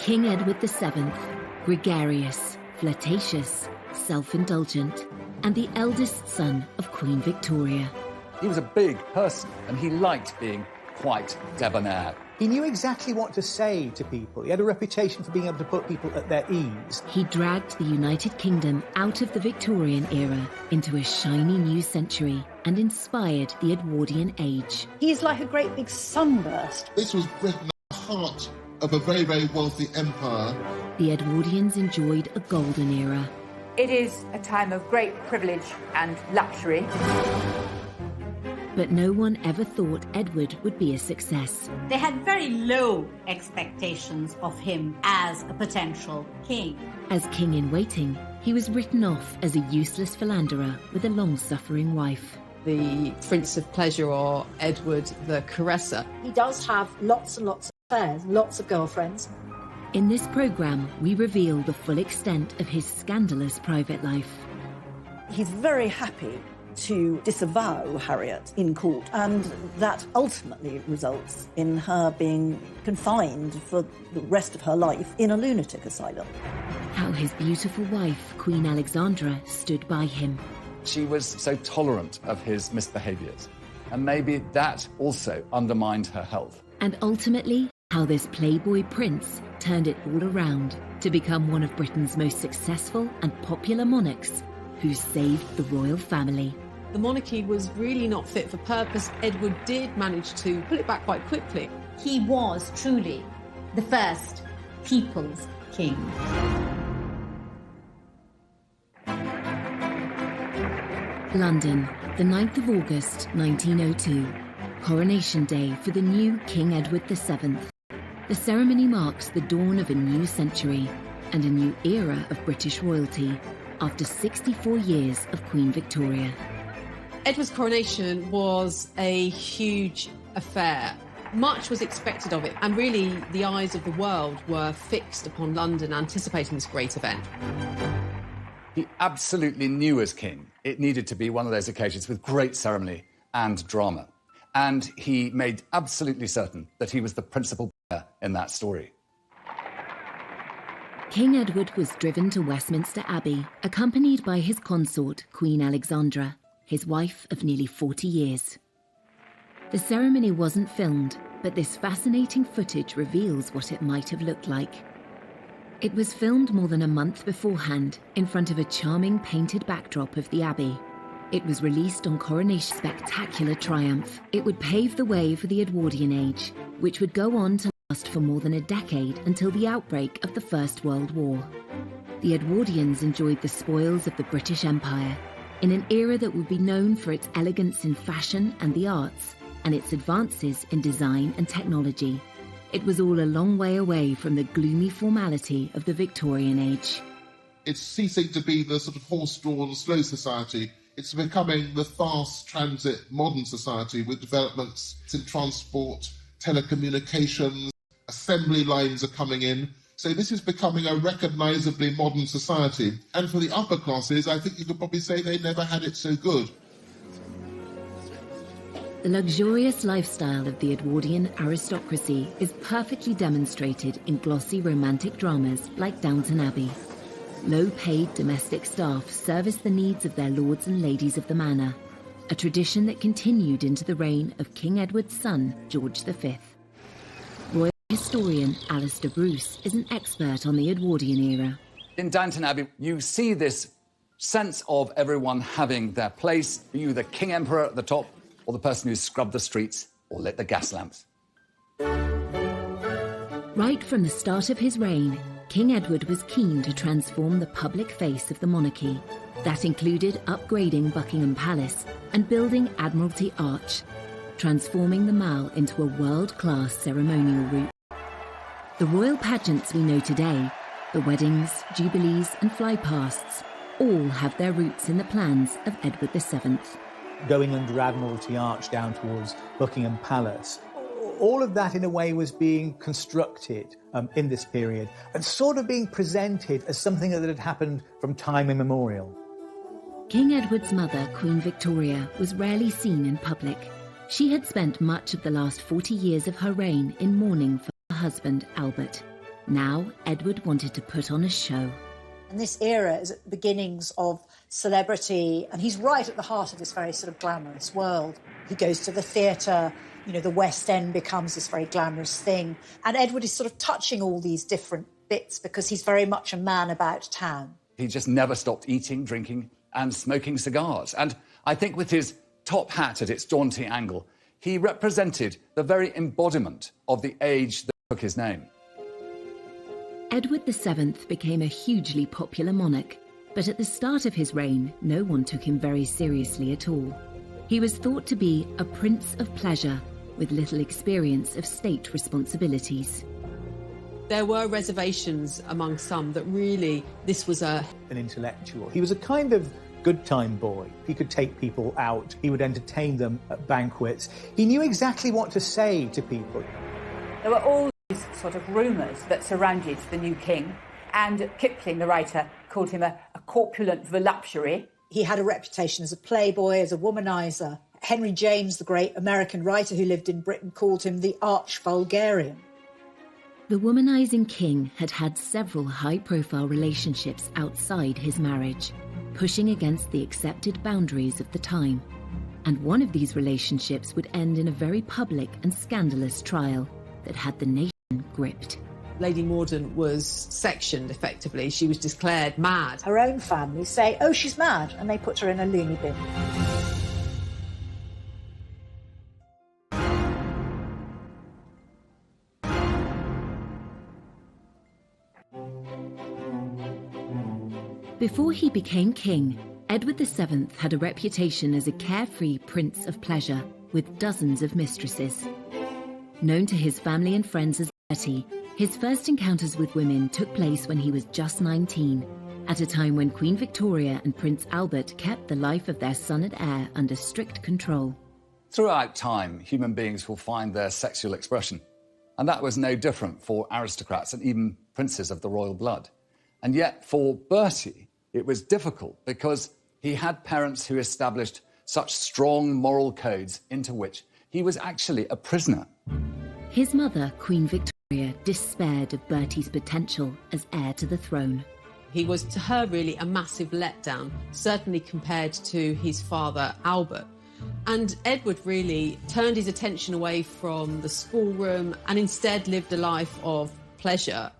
King Edward VII, gregarious, flirtatious, self-indulgent, and the eldest son of Queen Victoria. He was a big person, and he liked being quite debonair. He knew exactly what to say to people. He had a reputation for being able to put people at their ease. He dragged the United Kingdom out of the Victorian era into a shiny new century and inspired the Edwardian age. He's like a great big sunburst. This was Britain at the heart of a very, very wealthy empire. The Edwardians enjoyed a golden era. It is a time of great privilege and luxury. But no one ever thought Edward would be a success. They had very low expectations of him as a potential king. As king in waiting, he was written off as a useless philanderer with a long-suffering wife. The Prince of Pleasure, or Edward the Caresser. He does have lots and lots of affairs, lots of girlfriends. In this programme, we reveal the full extent of his scandalous private life. He's very happy to disavow Harriet in court, and that ultimately results in her being confined for the rest of her life in a lunatic asylum. How his beautiful wife, Queen Alexandra, stood by him. She was so tolerant of his misbehaviours, and maybe that also undermined her health. And ultimately, how this Playboy prince turned it all around to become one of Britain's most successful and popular monarchs who saved the royal family. The monarchy was really not fit for purpose. Edward did manage to pull it back quite quickly. He was truly the first people's king. London, the 9th of August, 1902. Coronation Day for the new King Edward VII. The ceremony marks the dawn of a new century and a new era of British royalty after 64 years of Queen Victoria. Edward's coronation was a huge affair. Much was expected of it, and really the eyes of the world were fixed upon London, anticipating this great event. He absolutely knew as king it needed to be one of those occasions with great ceremony and drama. And he made absolutely certain that he was the principal player in that story. King Edward was driven to Westminster Abbey, accompanied by his consort, Queen Alexandra, his wife of nearly 40 years. The ceremony wasn't filmed, but this fascinating footage reveals what it might have looked like. It was filmed more than a month beforehand in front of a charming painted backdrop of the Abbey. It was released on Coronation's spectacular triumph. It would pave the way for the Edwardian age, which would go on to last for more than a decade until the outbreak of the First World War. The Edwardians enjoyed the spoils of the British Empire in an era that would be known for its elegance in fashion and the arts, and its advances in design and technology. It was all a long way away from the gloomy formality of the Victorian age. It's ceasing to be the sort of horse-drawn, slow society. It's becoming the fast transit modern society with developments in transport, telecommunications, assembly lines are coming in. So this is becoming a recognisably modern society. And for the upper classes, I think you could probably say they never had it so good. The luxurious lifestyle of the Edwardian aristocracy is perfectly demonstrated in glossy romantic dramas like Downton Abbey. Low-paid domestic staff service the needs of their lords and ladies of the manor, a tradition that continued into the reign of King Edward's son, George V. Royal historian Alistair Bruce is an expert on the Edwardian era. In Downton Abbey, you see this sense of everyone having their place, be you the King Emperor at the top, or the person who scrubbed the streets or lit the gas lamps. Right from the start of his reign, King Edward was keen to transform the public face of the monarchy. That included upgrading Buckingham Palace and building Admiralty Arch, transforming the Mall into a world-class ceremonial route. The royal pageants we know today, the weddings, jubilees and flypasts, all have their roots in the plans of Edward VII. Going under Admiralty Arch down towards Buckingham Palace. All of that, in a way, was being constructed in this period and sort of being presented as something that had happened from time immemorial. King Edward's mother, Queen Victoria, was rarely seen in public. She had spent much of the last 40 years of her reign in mourning for her husband, Albert. Now, Edward wanted to put on a show. And this era is at the beginnings of celebrity, and he's right at the heart of this very sort of glamorous world. He goes to the theatre, you know, the West End becomes this very glamorous thing. And Edward is sort of touching all these different bits because he's very much a man about town. He just never stopped eating, drinking and smoking cigars. And I think with his top hat at its jaunty angle, he represented the very embodiment of the age that took his name. Edward VII became a hugely popular monarch, but at the start of his reign, no one took him very seriously at all. He was thought to be a prince of pleasure with little experience of state responsibilities. There were reservations among some that really this was an intellectual. He was a kind of good time boy. He could take people out. He would entertain them at banquets. He knew exactly what to say to people. There were all these sort of rumours that surrounded the new king, and Kipling, the writer, called him a corpulent voluptuary. He had a reputation as a playboy, as a womanizer. Henry James, the great American writer who lived in Britain, called him the arch-vulgarian. The womanizing king had had several high-profile relationships outside his marriage, pushing against the accepted boundaries of the time. And one of these relationships would end in a very public and scandalous trial that had the nation gripped. Lady Morden was sectioned, effectively. She was declared mad. Her own family say, oh, she's mad, and they put her in a loony bin. Before he became king, Edward VII had a reputation as a carefree prince of pleasure with dozens of mistresses. Known to his family and friends as Bertie, his first encounters with women took place when he was just 19, at a time when Queen Victoria and Prince Albert kept the life of their son and heir under strict control. Throughout time, human beings will find their sexual expression, and that was no different for aristocrats and even princes of the royal blood. And yet, for Bertie, it was difficult because he had parents who established such strong moral codes into which he was actually a prisoner. His mother, Queen Victoria, despaired of Bertie's potential as heir to the throne. He was, to her, really a massive letdown, certainly compared to his father, Albert. And Edward really turned his attention away from the schoolroom and instead lived a life of pleasure.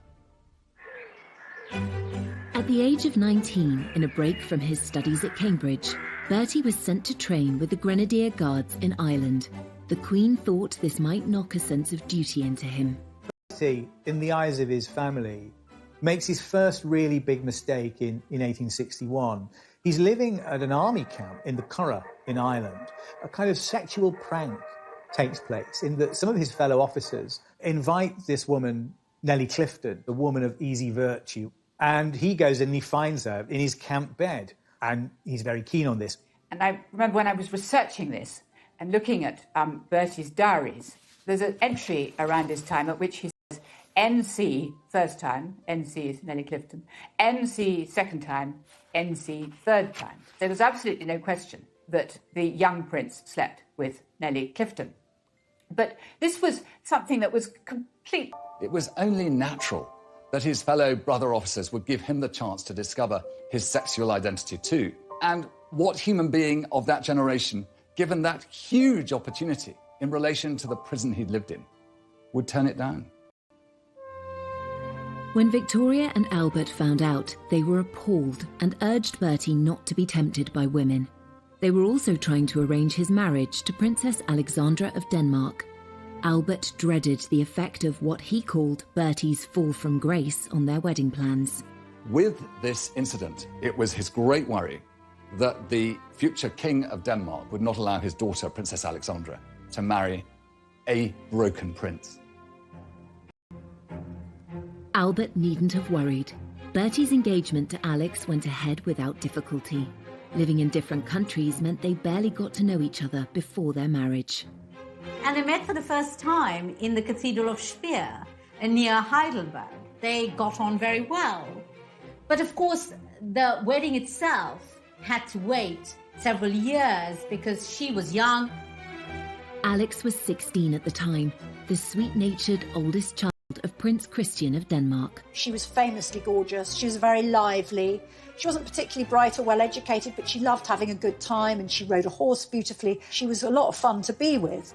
At the age of 19, in a break from his studies at Cambridge, Bertie was sent to train with the Grenadier Guards in Ireland. The Queen thought this might knock a sense of duty into him. Bertie, in the eyes of his family, makes his first really big mistake in 1861. He's living at an army camp in the Curragh in Ireland. A kind of sexual prank takes place in that some of his fellow officers invite this woman, Nellie Clifton, the woman of easy virtue, and he goes and he finds her in his camp bed, and he's very keen on this. And I remember when I was researching this and looking at Bertie's diaries, there's an entry around this time at which he says, NC first time, NC is Nellie Clifton, NC second time, NC third time. There was absolutely no question that the young prince slept with Nellie Clifton. But this was something that was complete. It was only natural that his fellow brother officers would give him the chance to discover his sexual identity too. And what human being of that generation, given that huge opportunity in relation to the prison he'd lived in, would turn it down? When Victoria and Albert found out, they were appalled and urged Bertie not to be tempted by women. They were also trying to arrange his marriage to Princess Alexandra of Denmark. Albert dreaded the effect of what he called Bertie's fall from grace on their wedding plans. With this incident, it was his great worry that the future king of Denmark would not allow his daughter, Princess Alexandra, to marry a broken prince. Albert needn't have worried. Bertie's engagement to Alex went ahead without difficulty. Living in different countries meant they barely got to know each other before their marriage. And they met for the first time in the Cathedral of Speyer, near Heidelberg. They got on very well. But of course, the wedding itself had to wait several years because she was young. Alex was 16 at the time, the sweet-natured oldest child child of Prince Christian of Denmark. She was famously gorgeous. She was very lively. She wasn't particularly bright or well educated, but she loved having a good time and she rode a horse beautifully. She was a lot of fun to be with.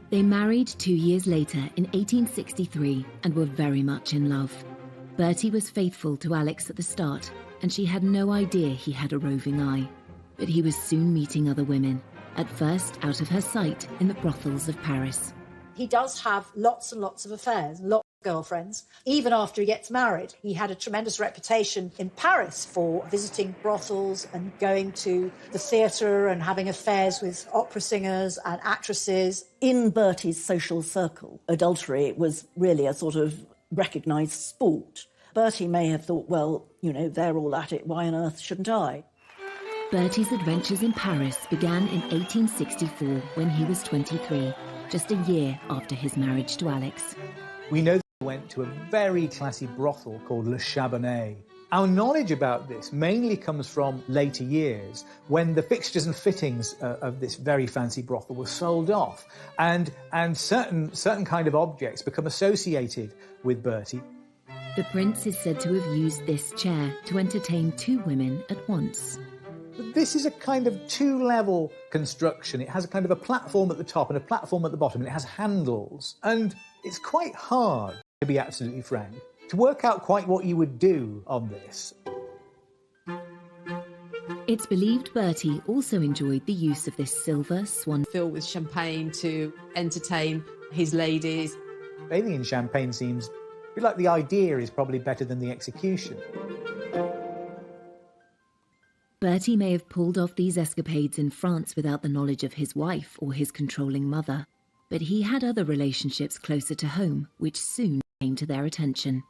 They married 2 years later in 1863 and were very much in love. Bertie was faithful to Alex at the start, and she had no idea he had a roving eye. But he was soon meeting other women, at first out of her sight in the brothels of Paris. He does have lots and lots of affairs, lots of girlfriends. Even after he gets married, he had a tremendous reputation in Paris for visiting brothels and going to the theatre and having affairs with opera singers and actresses. In Bertie's social circle, adultery was really a sort of recognised sport. Bertie may have thought, well, you know, they're all at it, why on earth shouldn't I? Bertie's adventures in Paris began in 1864 when he was 23, just a year after his marriage to Alex. We know that he went to a very classy brothel called Le Chabonnet. Our knowledge about this mainly comes from later years, when the fixtures and fittings of this very fancy brothel were sold off, and certain kind of objects become associated with Bertie. The prince is said to have used this chair to entertain 2 women at once. But this is a kind of 2-level construction. It has a kind of a platform at the top and a platform at the bottom, and it has handles. And it's quite hard, to be absolutely frank, to work out quite what you would do on this. It's believed Bertie also enjoyed the use of this silver swan Filled with champagne to entertain his ladies. Bathing in champagne seems a bit like the idea is probably better than the execution. Bertie may have pulled off these escapades in France without the knowledge of his wife or his controlling mother, but he had other relationships closer to home, which soon came to their attention.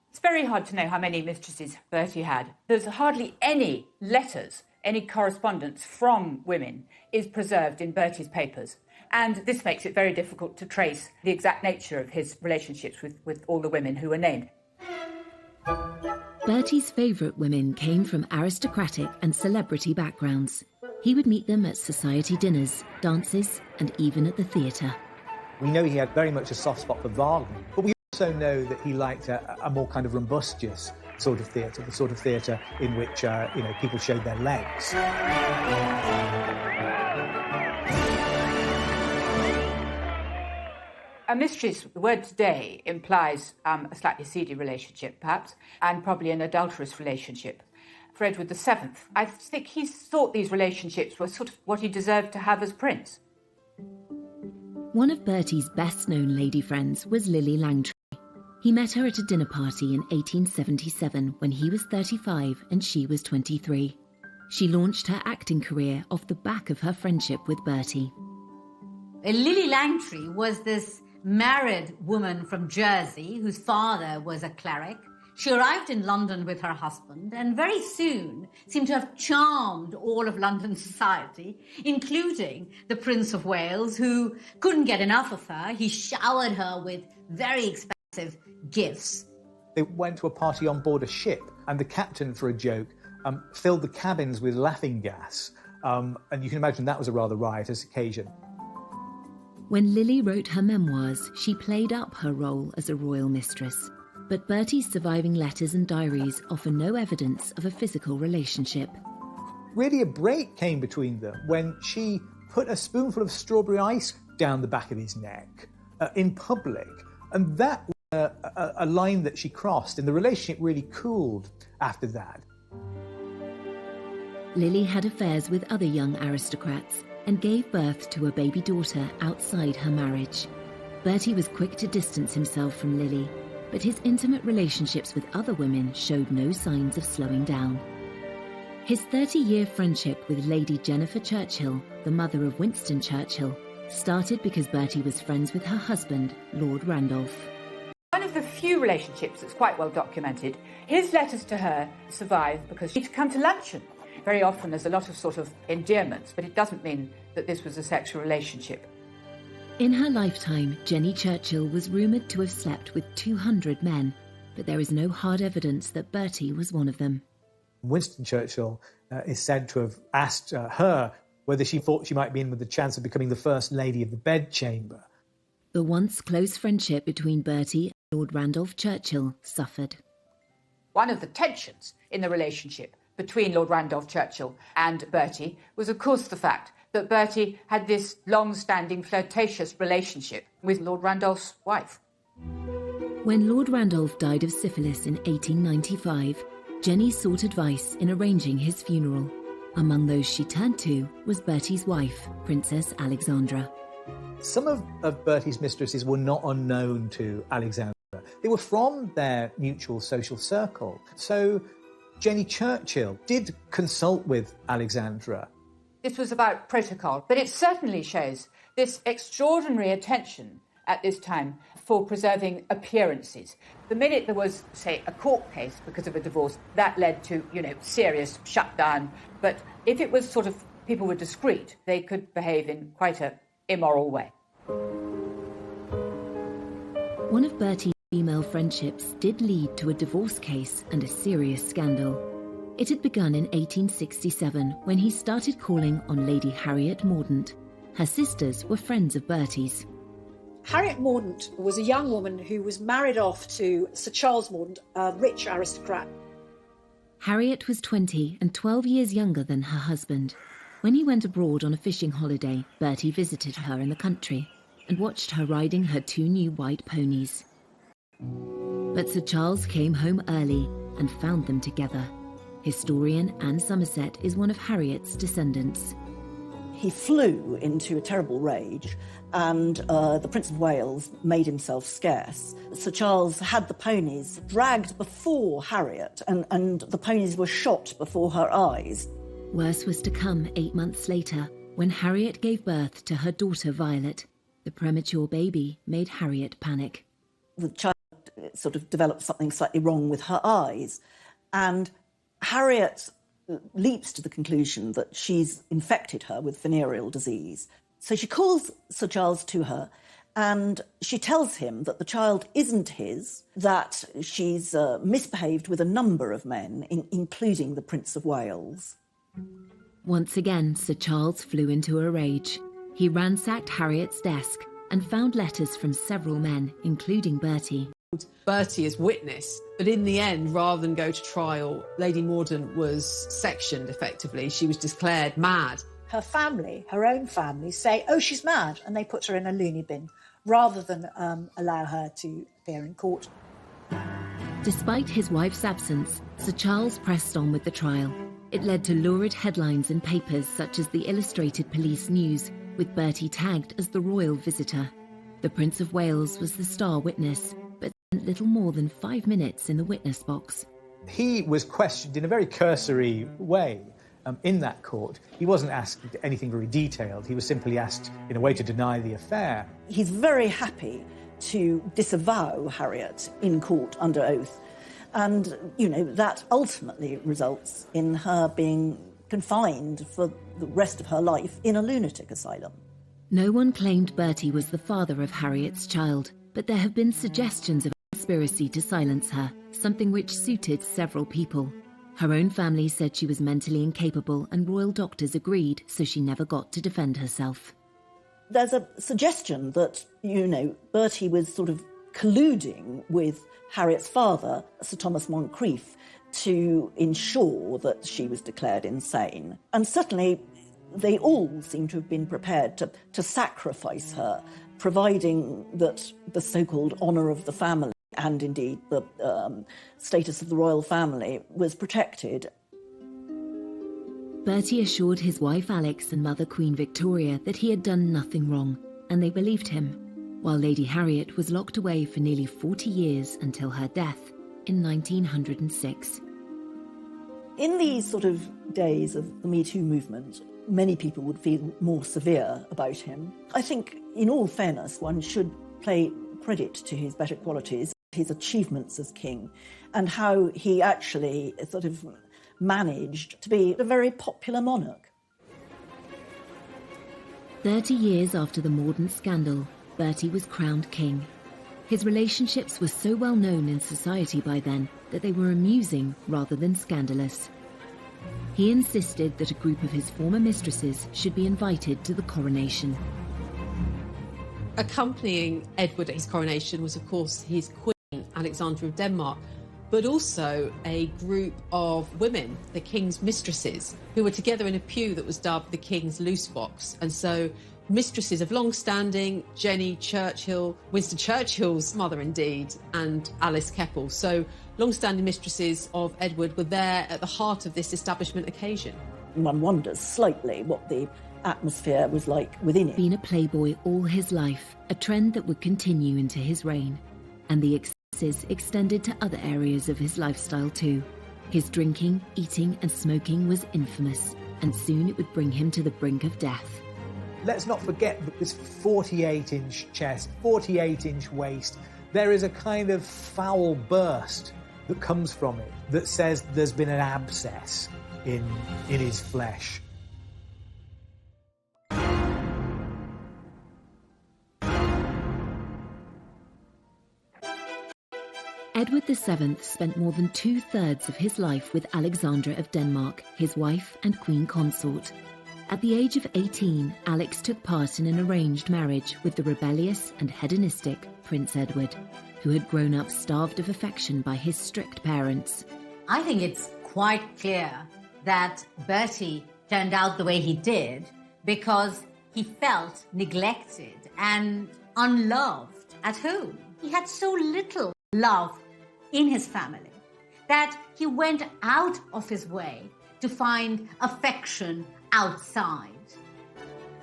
It's very hard to know how many mistresses Bertie had. There's hardly any letters, any correspondence from women is preserved in Bertie's papers. And this makes it very difficult to trace the exact nature of his relationships with all the women who were named. Bertie's favourite women came from aristocratic and celebrity backgrounds. He would meet them at society dinners, dances, and even at the theatre. We know he had very much a soft spot for Wagner, but we also know that he liked a more kind of rumbustious sort of theatre, the sort of theatre in which people showed their legs. A mistress, the word today, implies a slightly seedy relationship, perhaps, and probably an adulterous relationship. For Edward VII, I think he thought these relationships were sort of what he deserved to have as prince. One of Bertie's best-known lady friends was Lily Langtry. He met her at a dinner party in 1877 when he was 35 and she was 23. She launched her acting career off the back of her friendship with Bertie. Lily Langtry was this married woman from Jersey whose father was a cleric. She arrived in London with her husband and very soon seemed to have charmed all of London society, including the Prince of Wales, who couldn't get enough of her. He showered her with very expensive gifts. They went to a party on board a ship, and the captain, for a joke, filled the cabins with laughing gas. And you can imagine that was a rather riotous occasion. When Lily wrote her memoirs, she played up her role as a royal mistress. But Bertie's surviving letters and diaries offer no evidence of a physical relationship. Really, a break came between them when she put a spoonful of strawberry ice down the back of his neck in public. And that was a line that she crossed, and the relationship really cooled after that. Lily had affairs with other young aristocrats and gave birth to a baby daughter outside her marriage. Bertie was quick to distance himself from Lily, but his intimate relationships with other women showed no signs of slowing down. His 30-year friendship with Lady Jennifer Churchill, the mother of Winston Churchill, started because Bertie was friends with her husband, Lord Randolph. One of the few relationships that's quite well documented, his letters to her survive because she'd come to luncheon. Very often there's a lot of sort of endearments, but it doesn't mean that this was a sexual relationship. In her lifetime, Jenny Churchill was rumoured to have slept with 200 men, but there is no hard evidence that Bertie was one of them. Winston Churchill is said to have asked her whether she thought she might be in with the chance of becoming the first lady of the bedchamber. The once close friendship between Bertie Lord Randolph Churchill suffered. One of the tensions in the relationship between Lord Randolph Churchill and Bertie was, of course, the fact that Bertie had this long-standing flirtatious relationship with Lord Randolph's wife. When Lord Randolph died of syphilis in 1895, Jenny sought advice in arranging his funeral. Among those she turned to was Bertie's wife, Princess Alexandra. Some of Bertie's mistresses were not unknown to Alexandra. They were from their mutual social circle. So Jenny Churchill did consult with Alexandra. This was about protocol, but it certainly shows this extraordinary attention at this time for preserving appearances. The minute there was, say, a court case because of a divorce, that led to, serious shutdown. But if it was sort of people were discreet, they could behave in quite an immoral way. One of Bertie's female friendships did lead to a divorce case and a serious scandal. It had begun in 1867 when he started calling on Lady Harriet Mordaunt. Her sisters were friends of Bertie's. Harriet Mordaunt was a young woman who was married off to Sir Charles Mordaunt, a rich aristocrat. Harriet was 20 and 12 years younger than her husband. When he went abroad on a fishing holiday, Bertie visited her in the country and watched her riding her 2 new white ponies. But Sir Charles came home early and found them together. Historian Anne Somerset is one of Harriet's descendants. He flew into a terrible rage, and the Prince of Wales made himself scarce. Sir Charles had the ponies dragged before Harriet, and the ponies were shot before her eyes. Worse was to come 8 months later, when Harriet gave birth to her daughter Violet. The premature baby made Harriet panic. The child sort of developed something slightly wrong with her eyes, and Harriet leaps to the conclusion that she's infected her with venereal disease. So she calls Sir Charles to her and she tells him that the child isn't his, that she's misbehaved with a number of men, including the Prince of Wales. Once again, Sir Charles flew into a rage. He ransacked Harriet's desk and found letters from several men, including Bertie. Bertie as witness, but in the end, rather than go to trial, Lady Mordaunt was sectioned effectively. She was declared mad. Her family, her own family, say, oh, she's mad, and they put her in a loony bin, rather than allow her to appear in court. Despite his wife's absence, Sir Charles pressed on with the trial. It led to lurid headlines in papers such as the Illustrated Police News, with Bertie tagged as the royal visitor. The Prince of Wales was the star witness, but spent little more than 5 minutes in the witness box. He was questioned in a very cursory way in that court. He wasn't asked anything very detailed. He was simply asked in a way to deny the affair. He's very happy to disavow Harriet in court under oath. And, that ultimately results in her being confined for the rest of her life in a lunatic asylum. No one claimed Bertie was the father of Harriet's child, but there have been suggestions of a conspiracy to silence her, something which suited several people. Her own family said she was mentally incapable and royal doctors agreed, so she never got to defend herself. There's a suggestion that, Bertie was sort of colluding with Harriet's father, Sir Thomas Moncrieff, to ensure that she was declared insane. And certainly they all seem to have been prepared to sacrifice her, providing that the so-called honour of the family and indeed the status of the royal family was protected. Bertie assured his wife Alex and mother Queen Victoria that he had done nothing wrong, and they believed him, while Lady Harriet was locked away for nearly 40 years until her death in 1906. In these sort of days of the Me Too movement, many people would feel more severe about him. I think, in all fairness, one should pay credit to his better qualities, his achievements as king, and how he actually sort of managed to be a very popular monarch. 30 years after the Mordaunt scandal, Bertie was crowned king. His relationships were so well known in society by then that they were amusing rather than scandalous. He insisted that a group of his former mistresses should be invited to the coronation. Accompanying Edward at his coronation was, of course, his queen. Alexandra of Denmark, but also a group of women, the king's mistresses, who were together in a pew that was dubbed the king's loose box. And so mistresses of long-standing, Jenny Churchill, Winston Churchill's mother indeed, and Alice Keppel. So long-standing mistresses of Edward were there at the heart of this establishment occasion. One wonders slightly what the atmosphere was like within it. Been a playboy all his life, a trend that would continue into his reign. And the excesses extended to other areas of his lifestyle too. His drinking, eating and smoking was infamous, and soon it would bring him to the brink of death. Let's not forget this 48-inch chest, 48-inch waist. There is a kind of foul burst that comes from it that says there's been an abscess in his flesh. Edward VII spent more than 2/3 of his life with Alexandra of Denmark, his wife and queen consort. At the age of 18, Alex took part in an arranged marriage with the rebellious and hedonistic Prince Edward, who had grown up starved of affection by his strict parents. I think it's quite clear that Bertie turned out the way he did because he felt neglected and unloved at home. He had so little love in his family that he went out of his way to find affection outside.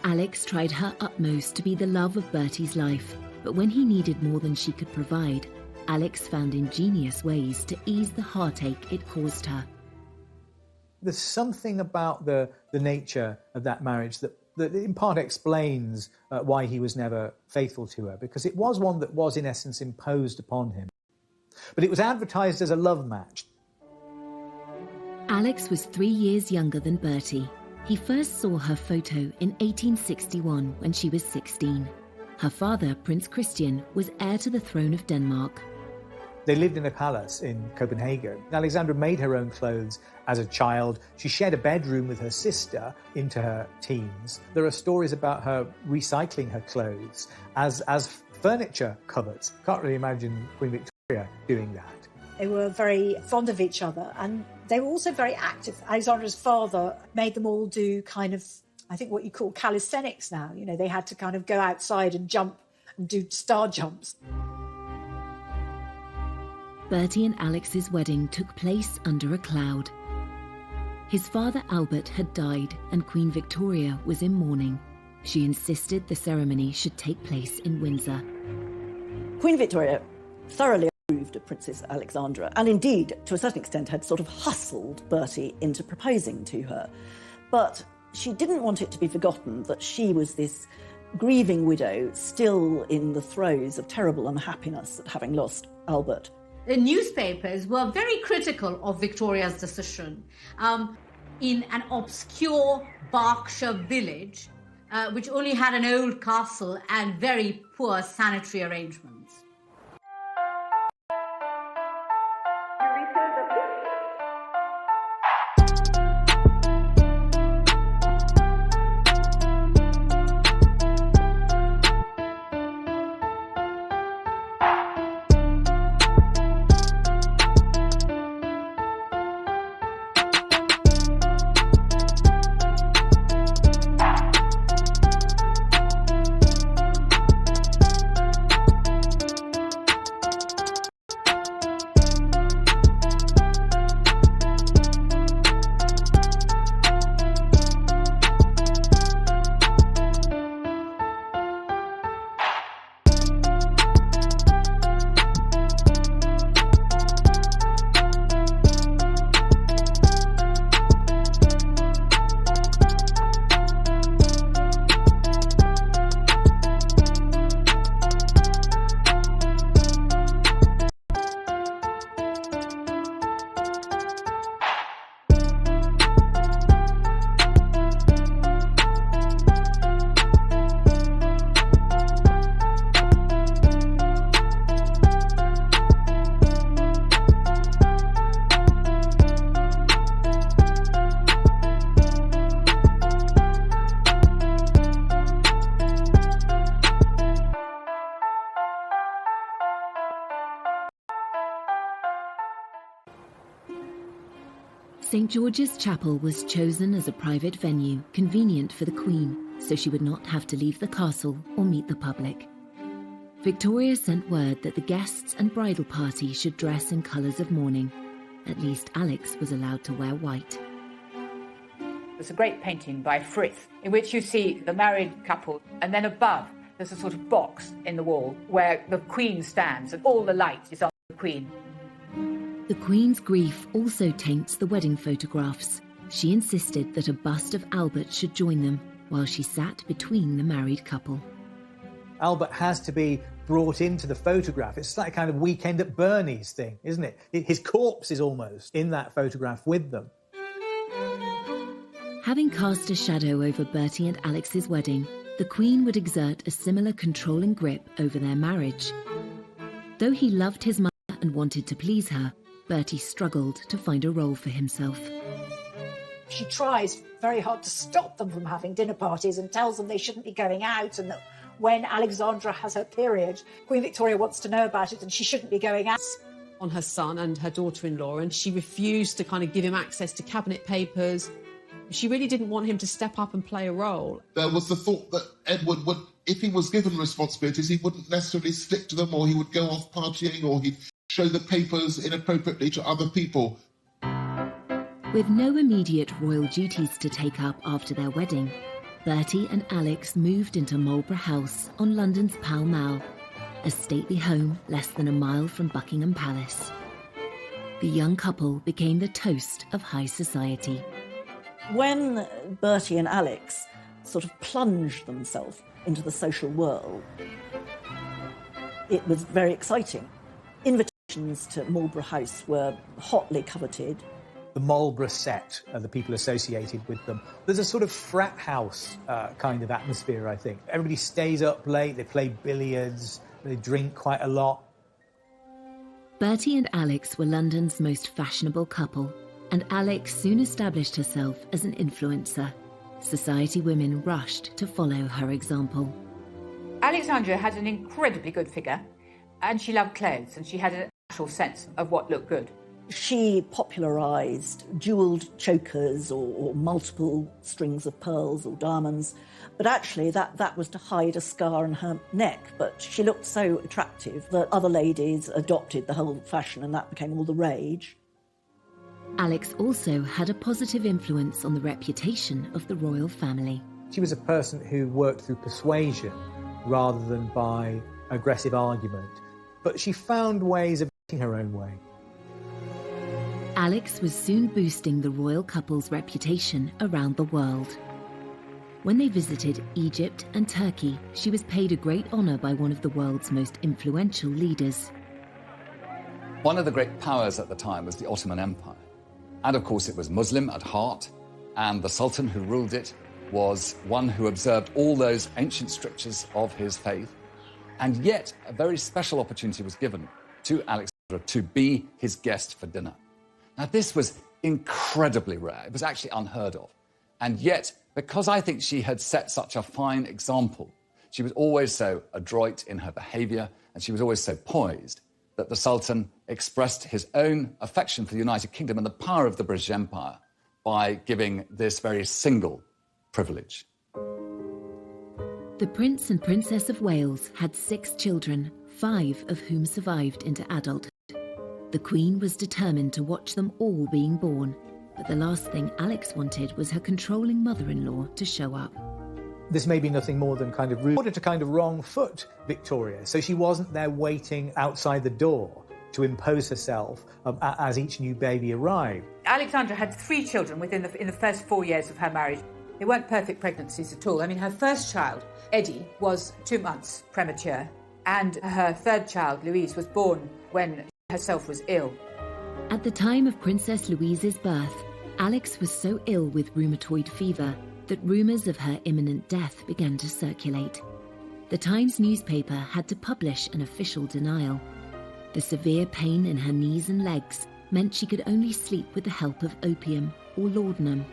Alex tried her utmost to be the love of Bertie's life, but when he needed more than she could provide, Alex found ingenious ways to ease the heartache it caused her. There's something about the nature of that marriage that in part explains why he was never faithful to her, because it was one that was in essence imposed upon him. But it was advertised as a love match. Alex was 3 years younger than Bertie. He first saw her photo in 1861 when she was 16. Her father, Prince Christian, was heir to the throne of Denmark. They lived in a palace in Copenhagen. Alexandra made her own clothes as a child. She shared a bedroom with her sister into her teens. There are stories about her recycling her clothes as furniture covers. Can't really imagine Queen Victoria doing that. They were very fond of each other, and they were also very active. Alexandra's father made them all do kind of, I think, what you call calisthenics now. You know, they had to kind of go outside and jump and do star jumps. Bertie and Alex's wedding took place under a cloud. His father Albert had died and Queen Victoria was in mourning. She insisted the ceremony should take place in Windsor. Queen Victoria thoroughly approved of Princess Alexandra, and indeed, to a certain extent, had sort of hustled Bertie into proposing to her. But she didn't want it to be forgotten that she was this grieving widow, still in the throes of terrible unhappiness at having lost Albert. The newspapers were very critical of Victoria's decision. In an obscure Berkshire village, which only had an old castle and very poor sanitary arrangements. St. George's Chapel was chosen as a private venue convenient for the Queen, so she would not have to leave the castle or meet the public. Victoria sent word that the guests and bridal party should dress in colours of mourning. At least Alex was allowed to wear white. There's a great painting by Frith in which you see the married couple, and then above there's a sort of box in the wall where the Queen stands and all the light is on the Queen. The Queen's grief also taints the wedding photographs. She insisted that a bust of Albert should join them while she sat between the married couple. Albert has to be brought into the photograph. It's like a kind of Weekend at Bernie's thing, isn't it? His corpse is almost in that photograph with them. Having cast a shadow over Bertie and Alex's wedding, the Queen would exert a similar controlling grip over their marriage. Though he loved his mother and wanted to please her, Bertie struggled to find a role for himself. She tries very hard to stop them from having dinner parties and tells them they shouldn't be going out, and that when Alexandra has her period, Queen Victoria wants to know about it and she shouldn't be going out. On her son and her daughter-in-law, and she refused to kind of give him access to cabinet papers. She really didn't want him to step up and play a role. There was the thought that Edward would, if he was given responsibilities, he wouldn't necessarily stick to them, or he would go off partying, or he'd show the papers inappropriately to other people. With no immediate royal duties to take up after their wedding, Bertie and Alex moved into Marlborough House on London's Pall Mall, a stately home less than a mile from Buckingham Palace. The young couple became the toast of high society. When Bertie and Alex sort of plunged themselves into the social world, it was very exciting. Invitations to Marlborough House were hotly coveted. The Marlborough set, the people associated with them. There's a sort of frat house kind of atmosphere, I think. Everybody stays up late, they play billiards, they drink quite a lot. Bertie and Alex were London's most fashionable couple, and Alex soon established herself as an influencer. Society women rushed to follow her example. Alexandra had an incredibly good figure, and she loved clothes, and she had an actual sense of what looked good. She popularised jewelled chokers or multiple strings of pearls or diamonds, but actually that was to hide a scar on her neck. But she looked so attractive that other ladies adopted the whole fashion, and that became all the rage. Alex also had a positive influence on the reputation of the royal family. She was a person who worked through persuasion rather than by aggressive argument, but she found ways of making her own way. Alex was soon boosting the royal couple's reputation around the world. When they visited Egypt and Turkey, she was paid a great honour by one of the world's most influential leaders. One of the great powers at the time was the Ottoman Empire. And of course it was Muslim at heart, and the Sultan who ruled it was one who observed all those ancient strictures of his faith. And yet a very special opportunity was given to Alexandra to be his guest for dinner. Now, this was incredibly rare. It was actually unheard of. And yet, because I think she had set such a fine example, she was always so adroit in her behaviour, and she was always so poised, that the Sultan expressed his own affection for the United Kingdom and the power of the British Empire by giving this very single privilege. The Prince and Princess of Wales had 6 children, 5 of whom survived into adulthood. The Queen was determined to watch them all being born, but the last thing Alex wanted was her controlling mother-in-law to show up. This may be nothing more than kind of rude. She wanted to kind of wrong foot Victoria, so she wasn't there waiting outside the door to impose herself as each new baby arrived. Alexandra had 3 children in the first 4 years of her marriage. They weren't perfect pregnancies at all. I mean, her first child, Eddie, was 2 months premature, and her third child, Louise, was born when herself was ill. At the time of Princess Louise's birth, Alex was so ill with rheumatoid fever that rumours of her imminent death began to circulate. The Times newspaper had to publish an official denial. The severe pain in her knees and legs meant she could only sleep with the help of opium or laudanum.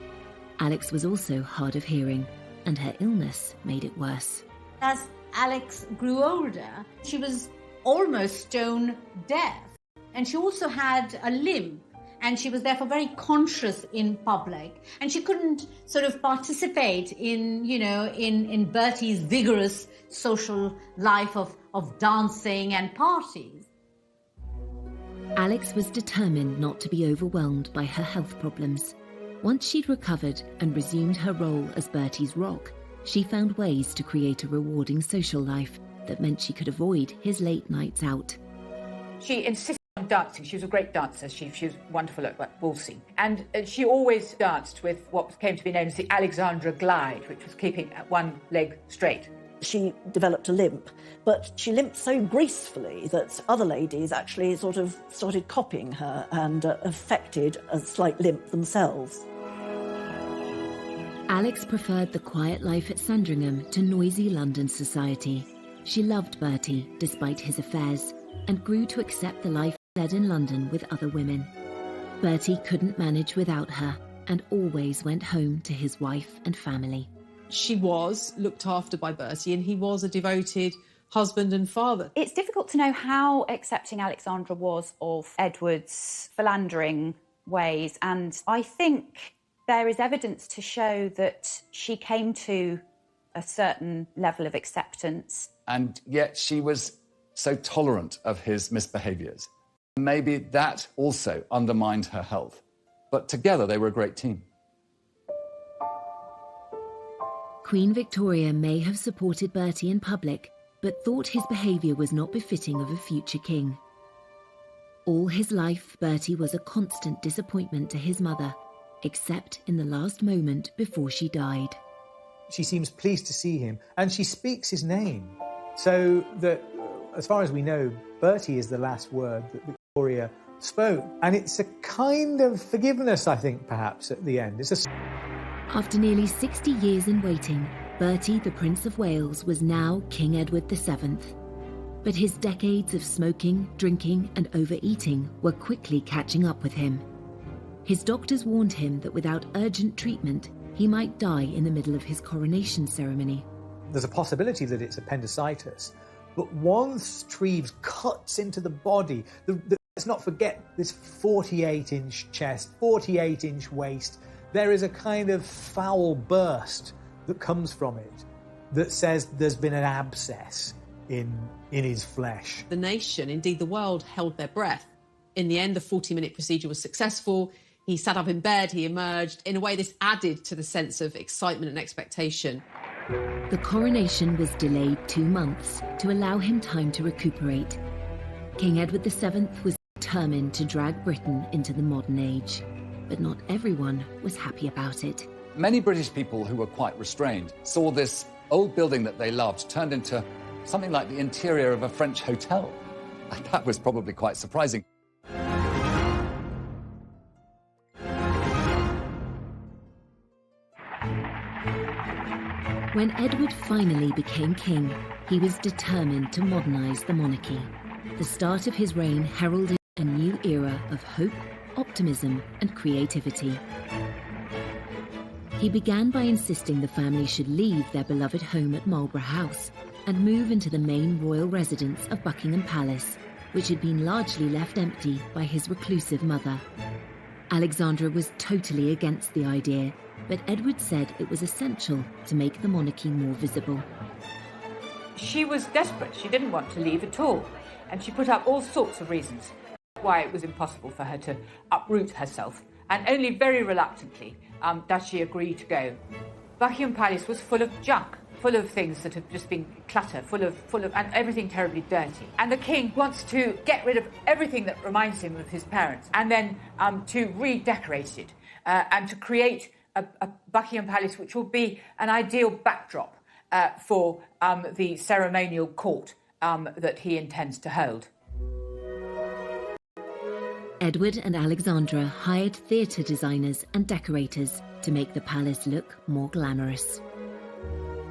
Alex was also hard of hearing, and her illness made it worse. As Alex grew older, she was almost stone deaf. And she also had a limp and she was therefore very conscious in public, and she couldn't sort of participate in, in Bertie's vigorous social life of dancing and parties. Alex was determined not to be overwhelmed by her health problems. Once she'd recovered and resumed her role as Bertie's rock, she found ways to create a rewarding social life that meant she could avoid his late nights out. She insisted on dancing. She was a great dancer. She was wonderful at waltzing. And she always danced with what came to be known as the Alexandra glide, which was keeping one leg straight. She developed a limp, but she limped so gracefully that other ladies actually sort of started copying her and affected a slight limp themselves. Alex preferred the quiet life at Sandringham to noisy London society. She loved Bertie, despite his affairs, and grew to accept the life he led in London with other women. Bertie couldn't manage without her and always went home to his wife and family. She was looked after by Bertie, and he was a devoted husband and father. It's difficult to know how accepting Alexandra was of Edward's philandering ways, and I think there is evidence to show that she came to a certain level of acceptance. And yet she was so tolerant of his misbehaviours. Maybe that also undermined her health. But together they were a great team. Queen Victoria may have supported Bertie in public, but thought his behaviour was not befitting of a future king. All his life, Bertie was a constant disappointment to his mother, except in the last moment before she died. She seems pleased to see him, and she speaks his name. So that, as far as we know, Bertie is the last word that Victoria spoke. And it's a kind of forgiveness, I think, perhaps, at the end. After nearly 60 years in waiting, Bertie, the Prince of Wales, was now King Edward VII. But his decades of smoking, drinking and overeating were quickly catching up with him. His doctors warned him that without urgent treatment, he might die in the middle of his coronation ceremony. There's a possibility that it's appendicitis, but once Treves cuts into the body, let's not forget this 48-inch chest, 48-inch waist, there is a kind of foul burst that comes from it that says there's been an abscess in his flesh. The nation, indeed the world, held their breath. In the end, the 40-minute procedure was successful. He sat up in bed, he emerged. In a way, this added to the sense of excitement and expectation. The coronation was delayed 2 months to allow him time to recuperate. King Edward VII was determined to drag Britain into the modern age, but not everyone was happy about it. Many British people who were quite restrained saw this old building that they loved turned into something like the interior of a French hotel. And that was probably quite surprising. When Edward finally became king, he was determined to modernise the monarchy. The start of his reign heralded a new era of hope, optimism and creativity. He began by insisting the family should leave their beloved home at Marlborough House and move into the main royal residence of Buckingham Palace, which had been largely left empty by his reclusive mother. Alexandra was totally against the idea, but Edward said it was essential to make the monarchy more visible. She was desperate. She didn't want to leave at all. And she put up all sorts of reasons why it was impossible for her to uproot herself. And only very reluctantly does she agree to go. Buckingham Palace was full of junk, full of things that have just been clutter, full of, and everything terribly dirty. And the king wants to get rid of everything that reminds him of his parents, and then to redecorate it and to create a Buckingham Palace which will be an ideal backdrop for the ceremonial court that he intends to hold. Edward and Alexandra hired theatre designers and decorators to make the palace look more glamorous.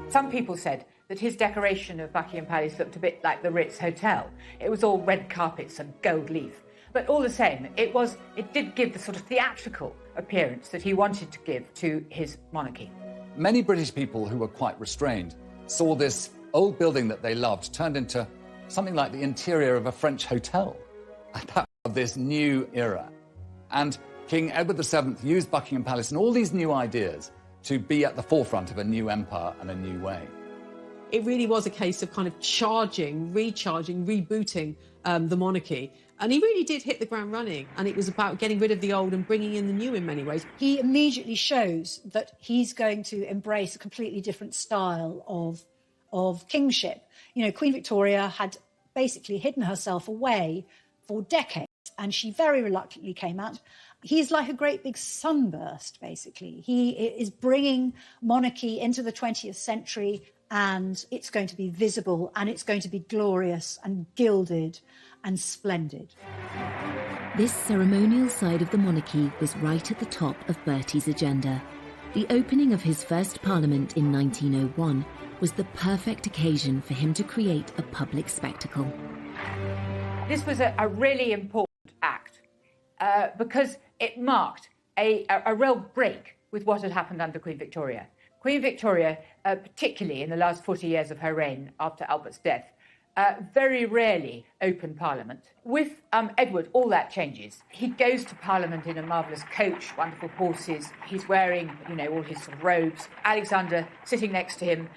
Some people said that his decoration of Buckingham Palace looked a bit like the Ritz Hotel. It was all red carpets and gold leaf. But all the same, it did give the sort of theatrical appearance that he wanted to give to his monarchy. Many British people who were quite restrained saw this old building that they loved turned into something like the interior of a French hotel. And that was this new era. And King Edward VII used Buckingham Palace and all these new ideas to be at the forefront of a new empire and a new way. It really was a case of kind of recharging, rebooting the monarchy. And he really did hit the ground running. And it was about getting rid of the old and bringing in the new in many ways. He immediately shows that he's going to embrace a completely different style of kingship. You know, Queen Victoria had basically hidden herself away for decades, and she very reluctantly came out. He's like a great big sunburst, basically. He is bringing monarchy into the 20th century, and it's going to be visible, and it's going to be glorious and gilded and splendid. This ceremonial side of the monarchy was right at the top of Bertie's agenda. The opening of his first parliament in 1901 was the perfect occasion for him to create a public spectacle. This was a really important act because it marked a real break with what had happened under Queen Victoria. Queen Victoria, particularly in the last 40 years of her reign after Albert's death, very rarely opened Parliament. With Edward, all that changes. He goes to Parliament in a marvellous coach, wonderful horses. He's wearing, you know, all his sort of robes. Alexandra sitting next to him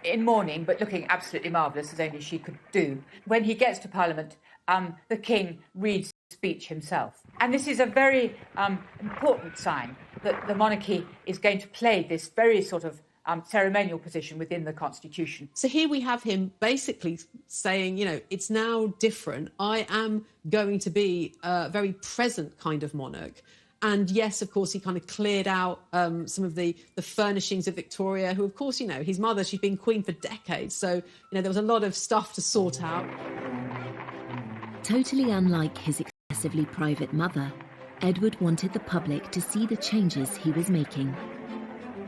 in mourning, but looking absolutely marvellous, as only she could do. When he gets to Parliament, the King reads the speech himself. And this is a very important sign that the monarchy is going to play this very sort of ceremonial position within the Constitution. So here we have him basically saying, you know, it's now different. I am going to be a very present kind of monarch. And yes, of course, he kind of cleared out some of the furnishings of Victoria, who, of course, you know, his mother, she's been queen for decades. So, you know, there was a lot of stuff to sort out. Totally unlike his excessively private mother, Edward wanted the public to see the changes he was making.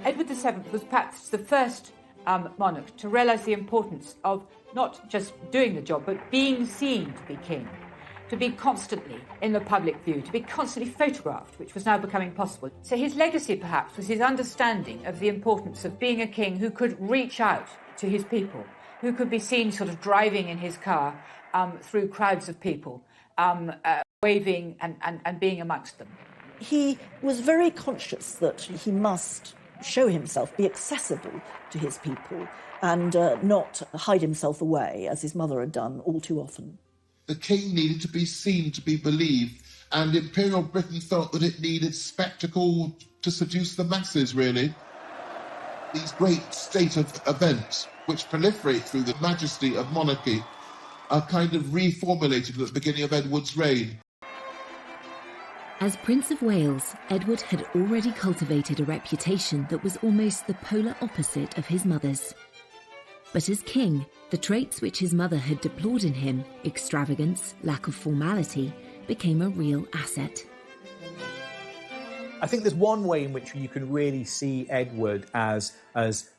Edward VII was perhaps the first monarch to realise the importance of not just doing the job, but being seen to be king, to be constantly in the public view, to be constantly photographed, which was now becoming possible. So his legacy, perhaps, was his understanding of the importance of being a king who could reach out to his people, who could be seen sort of driving in his car through crowds of people, waving and being amongst them. He was very conscious that he must show himself, be accessible to his people, and not hide himself away, as his mother had done all too often. The king needed to be seen, to be believed, and Imperial Britain felt that it needed spectacle to seduce the masses, really. These great state of events, which proliferate through the majesty of monarchy, are kind of reformulated at the beginning of Edward's reign. As Prince of Wales, Edward had already cultivated a reputation that was almost the polar opposite of his mother's. But as king, the traits which his mother had deplored in him, extravagance, lack of formality, became a real asset. I think there's one way in which you can really see Edward as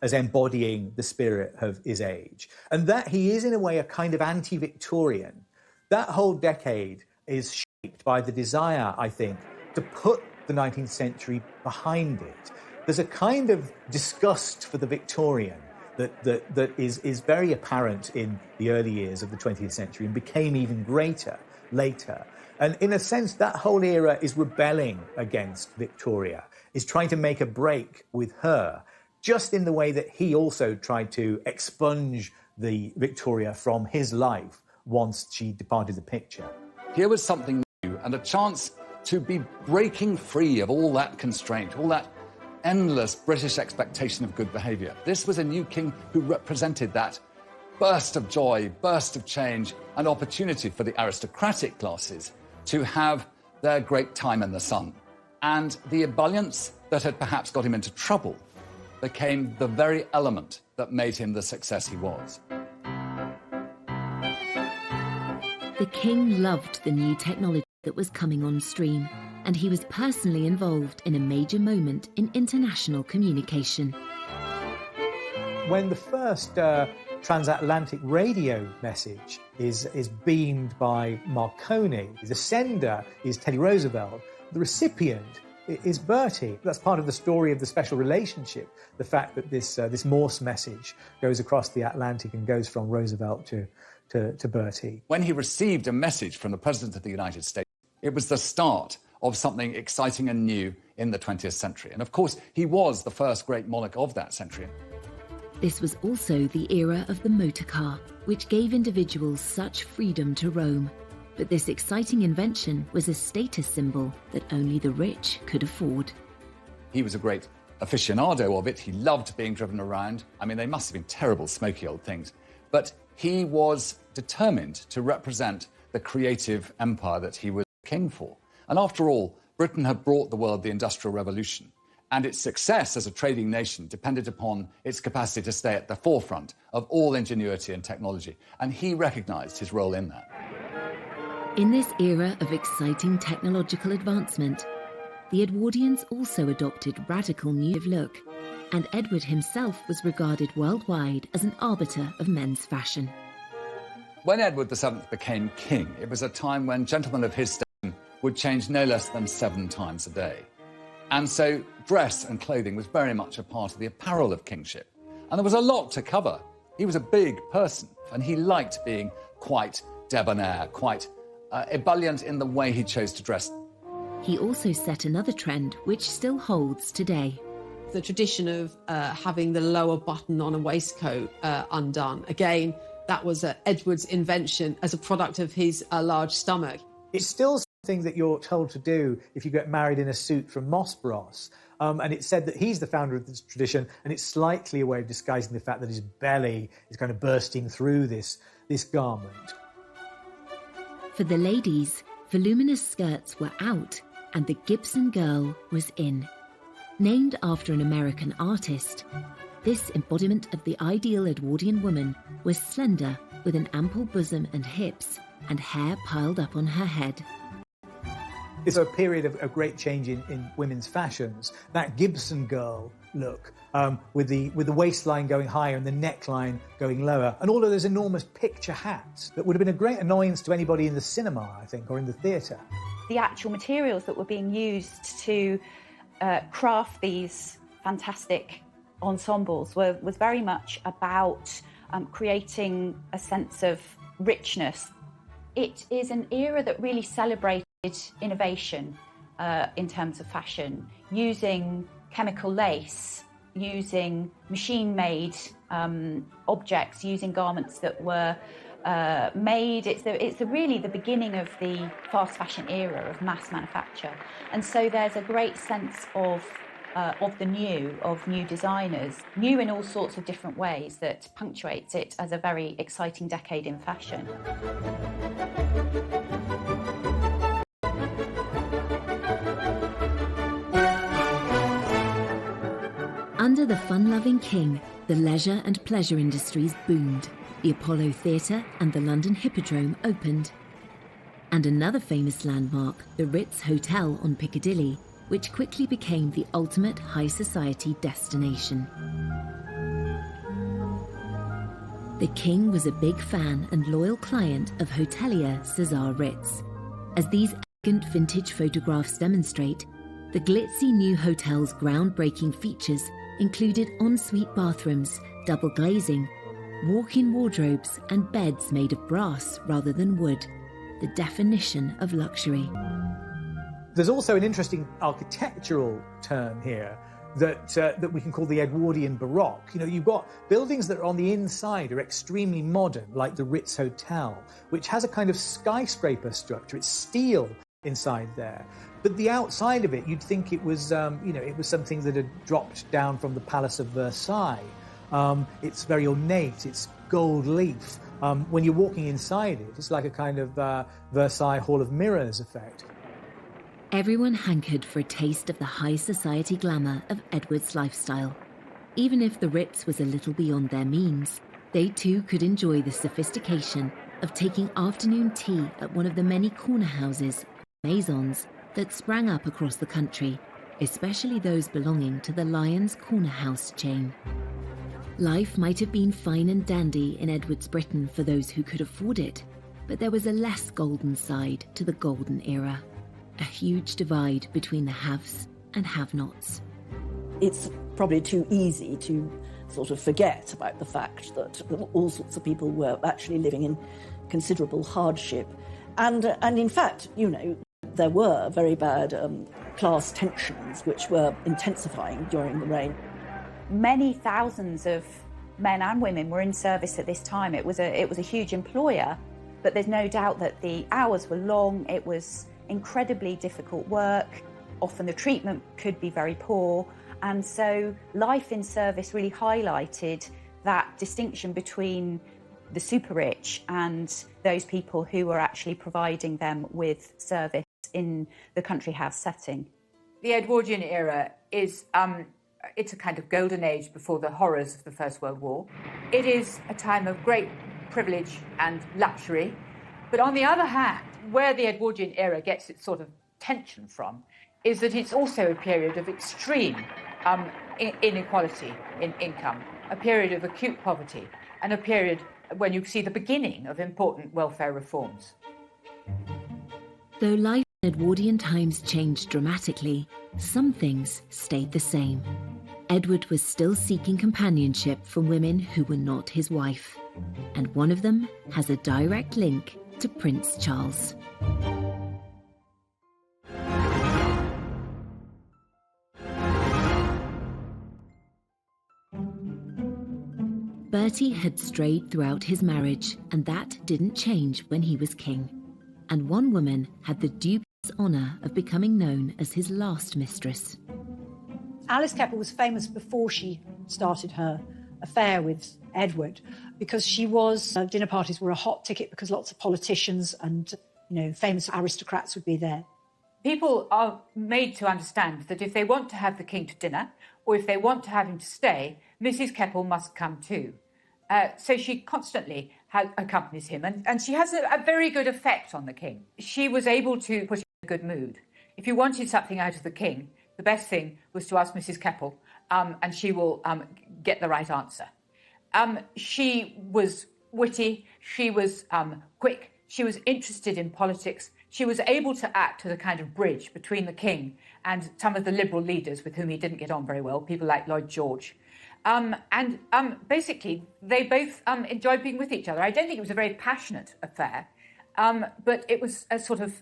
embodying the spirit of his age, and that he is, in a way, a kind of anti-Victorian. That whole decade is shaped by the desire, I think, to put the 19th century behind it. There's a kind of disgust for the Victorian that is very apparent in the early years of the 20th century and became even greater later. And in a sense, that whole era is rebelling against Victoria, is trying to make a break with her, just in the way that he also tried to expunge the Victoria from his life once she departed the picture. Here was something new and a chance to be breaking free of all that constraint, all that endless British expectation of good behaviour. This was a new king who represented that burst of joy, burst of change, and opportunity for the aristocratic classes to have their great time in the sun. And the ebullience that had perhaps got him into trouble became the very element that made him the success he was. The king loved the new technology that was coming on stream, and he was personally involved in a major moment in international communication. When the first transatlantic radio message is beamed by Marconi, the sender is Teddy Roosevelt, the recipient is Bertie. That's part of the story of the special relationship, the fact that this Morse message goes across the Atlantic and goes from Roosevelt to Bertie. When he received a message from the President of the United States, it was the start of something exciting and new in the 20th century. And of course, he was the first great monarch of that century. This was also the era of the motor car, which gave individuals such freedom to roam. But this exciting invention was a status symbol that only the rich could afford. He was a great aficionado of it. He loved being driven around. I mean, they must have been terrible, smoky old things. But he was determined to represent the creative empire that he was king for. And after all, Britain had brought the world the Industrial Revolution, and its success as a trading nation depended upon its capacity to stay at the forefront of all ingenuity and technology. And he recognised his role in that. In this era of exciting technological advancement, the Edwardians also adopted radical new look, and Edward himself was regarded worldwide as an arbiter of men's fashion. When Edward VII became king, it was a time when gentlemen of his station would change no less than 7 times a day. And so dress and clothing was very much a part of the apparel of kingship. And there was a lot to cover. He was a big person, and he liked being quite debonair, quite ebullient in the way he chose to dress. He also set another trend which still holds today. The tradition of having the lower button on a waistcoat undone. Again, that was Edward's invention as a product of his large stomach. It's still something that you're told to do if you get married in a suit from Moss Bros. And it's said that he's the founder of this tradition, and it's slightly a way of disguising the fact that his belly is kind of bursting through this garment. For the ladies, voluminous skirts were out and the Gibson girl was in. Named after an American artist, this embodiment of the ideal Edwardian woman was slender, with an ample bosom and hips, and hair piled up on her head. It's a period of great change in women's fashions. That Gibson girl look, with the waistline going higher and the neckline going lower, and all of those enormous picture hats that would have been a great annoyance to anybody in the cinema, I think, or in the theatre. The actual materials that were being used to craft these fantastic ensembles was very much about creating a sense of richness. It is an era that really celebrated innovation in terms of fashion, using chemical lace, using machine-made objects, using garments that were made. It's really the beginning of the fast fashion era of mass manufacture, and so there's a great sense of new designers, new in all sorts of different ways, that punctuates it as a very exciting decade in fashion. Under the fun-loving king, the leisure and pleasure industries boomed. The Apollo Theatre and the London Hippodrome opened. And another famous landmark, the Ritz Hotel on Piccadilly, which quickly became the ultimate high society destination. The king was a big fan and loyal client of hotelier Cesar Ritz. As these elegant vintage photographs demonstrate, the glitzy new hotel's groundbreaking features included ensuite bathrooms, double glazing, walk-in wardrobes and beds made of brass rather than wood, the definition of luxury. There's also an interesting architectural term here that we can call the Edwardian Baroque. You know, you've got buildings that are on the inside are extremely modern, like the Ritz Hotel, which has a kind of skyscraper structure. It's steel inside there. But the outside of it, you'd think it was, it was something that had dropped down from the Palace of Versailles. It's very ornate, it's gold leaf. When you're walking inside it, it's like a kind of Versailles Hall of Mirrors effect. Everyone hankered for a taste of the high society glamour of Edward's lifestyle. Even if the Ritz was a little beyond their means, they too could enjoy the sophistication of taking afternoon tea at one of the many corner houses, maisons, that sprang up across the country, especially those belonging to the Lyons Corner House chain. Life might have been fine and dandy in Edward's Britain for those who could afford it, but there was a less golden side to the golden era. A huge divide between the haves and have-nots. It's probably too easy to sort of forget about the fact that all sorts of people were actually living in considerable hardship. And in fact, There were very bad class tensions which were intensifying during the reign. Many thousands of men and women were in service at this time. It was a huge employer, but there's no doubt that the hours were long. It was incredibly difficult work. Often the treatment could be very poor. And so life in service really highlighted that distinction between the super rich and those people who were actually providing them with service in the country house setting. The Edwardian era is it's a kind of golden age before the horrors of the First World War. It is a time of great privilege and luxury. But on the other hand, where the Edwardian era gets its sort of tension from is that it's also a period of extreme inequality in income, a period of acute poverty, and a period when you see the beginning of important welfare reforms. Though life in Edwardian times changed dramatically, some things stayed the same. Edward was still seeking companionship from women who were not his wife, and one of them has a direct link to Prince Charles. Bertie had strayed throughout his marriage, and that didn't change when he was king. And one woman had the dubious honour of becoming known as his last mistress. Alice Keppel was famous before she started her affair with Edward, because she was, dinner parties were a hot ticket because lots of politicians and, famous aristocrats would be there. People are made to understand that if they want to have the king to dinner, or if they want to have him to stay, Mrs. Keppel must come too. So she constantly accompanies him, and she has a very good effect on the king. She was able to put him in a good mood. If you wanted something out of the king, the best thing was to ask Mrs. Keppel, and she will get the right answer. She was witty, she was quick, she was interested in politics. She was able to act as a kind of bridge between the king and some of the liberal leaders with whom he didn't get on very well, people like Lloyd George. Basically, they both enjoyed being with each other. I don't think it was a very passionate affair, but it was a sort of,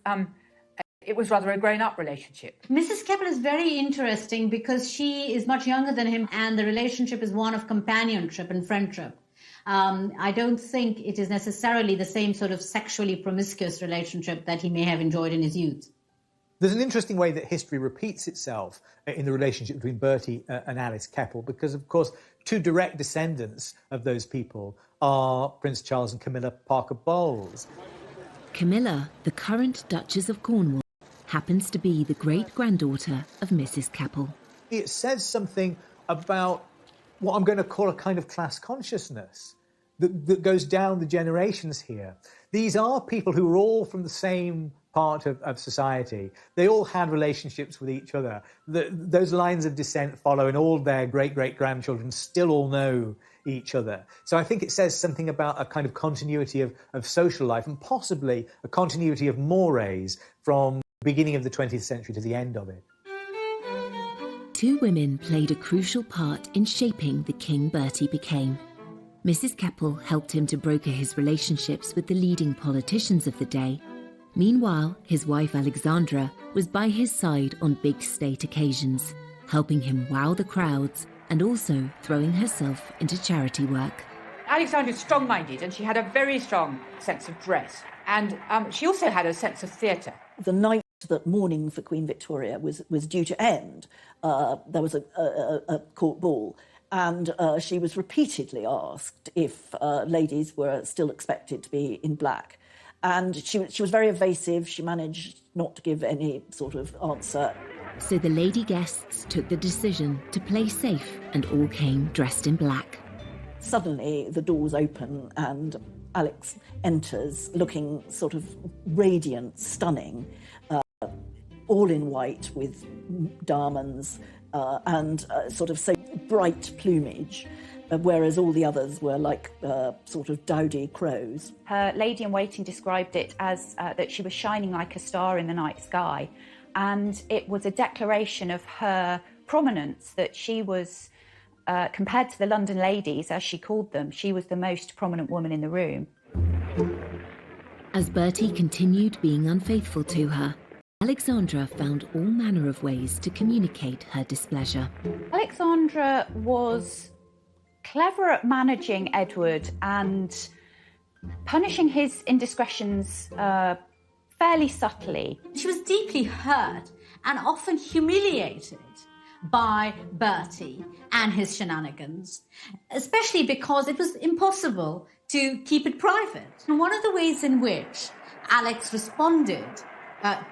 it was rather a grown-up relationship. Mrs. Keppel is very interesting because she is much younger than him, and the relationship is one of companionship and friendship. I don't think it is necessarily the same sort of sexually promiscuous relationship that he may have enjoyed in his youth. There's an interesting way that history repeats itself in the relationship between Bertie and Alice Keppel, because, of course, two direct descendants of those people are Prince Charles and Camilla Parker Bowles. Camilla, the current Duchess of Cornwall, happens to be the great-granddaughter of Mrs. Keppel. It says something about what I'm going to call a kind of class consciousness that goes down the generations here. These are people who are all from the same part of society. They all had relationships with each other. Those lines of descent follow, and all their great-great-grandchildren still all know each other. So I think it says something about a kind of continuity of social life, and possibly a continuity of mores from the beginning of the 20th century to the end of it. Two women played a crucial part in shaping the king Bertie became. Mrs. Keppel helped him to broker his relationships with the leading politicians of the day. Meanwhile, his wife Alexandra was by his side on big state occasions, helping him wow the crowds and also throwing herself into charity work. Alexandra was strong-minded, and she had a very strong sense of dress. And she also had a sense of theatre. The night that mourning for Queen Victoria was due to end, there was a court ball, and she was repeatedly asked if ladies were still expected to be in black. And she was very evasive. She managed not to give any sort of answer. So the lady guests took the decision to play safe and all came dressed in black. Suddenly the doors open and Alex enters looking sort of radiant, stunning, all in white with diamonds and sort of so bright plumage. Whereas all the others were like sort of dowdy crows. Her lady-in-waiting described it as that she was shining like a star in the night sky, and it was a declaration of her prominence, that she was, compared to the London ladies, as she called them, she was the most prominent woman in the room. As Bertie continued being unfaithful to her, Alexandra found all manner of ways to communicate her displeasure. Alexandra was clever at managing Edward and punishing his indiscretions fairly subtly. She was deeply hurt and often humiliated by Bertie and his shenanigans, especially because it was impossible to keep it private. And one of the ways in which Alex responded